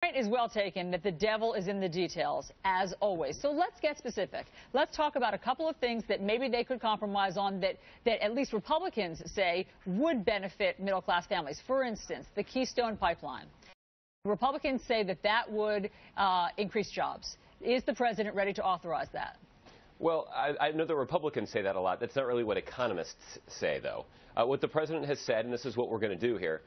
Point is well taken that the devil is in the details, as always. So let's get specific. Let's talk about a couple of things that maybe they could compromise on that at least Republicans say would benefit middle-class families. For instance, the Keystone pipeline. Republicans say that would increase jobs. Is the president ready to authorize that? Well, I know the Republicans say that a lot. That's not really what economists say, though. What the president has said, and this is what we're going to do here,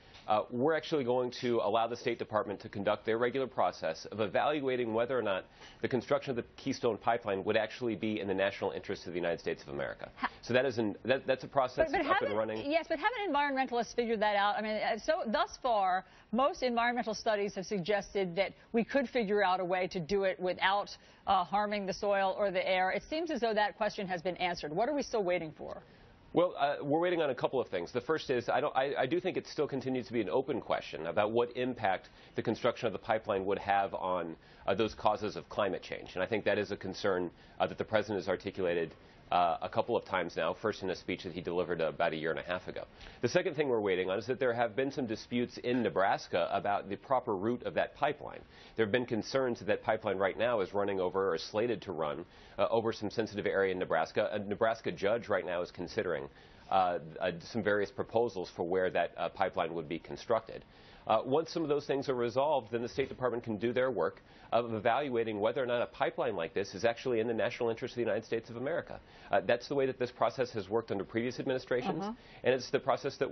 we're actually going to allow the State Department to conduct their regular process of evaluating whether or not the construction of the Keystone pipeline would actually be in the national interest of the United States of America. So that's a process that's up and running. Yes, but haven't environmentalists figured that out? I mean, so thus far, most environmental studies have suggested that we could figure out a way to do it without harming the soil or the air. It seems as though that question has been answered. What are we still waiting for? Well, we're waiting on a couple of things. The first is I do think it still continues to be an open question about what impact the construction of the pipeline would have on those causes of climate change. And I think that is a concern that the president has articulated a couple of times now, first in a speech that he delivered about a year and a half ago. The second thing we're waiting on is that there have been some disputes in Nebraska about the proper route of that pipeline. There have been concerns that pipeline right now is running over or is slated to run over some sensitive area in Nebraska. A Nebraska judge right now is considering some various proposals for where that pipeline would be constructed. Once some of those things are resolved, then the State Department can do their work of evaluating whether or not a pipeline like this is actually in the national interest of the United States of America. That's the way that this process has worked under previous administrations, and it's the process that we're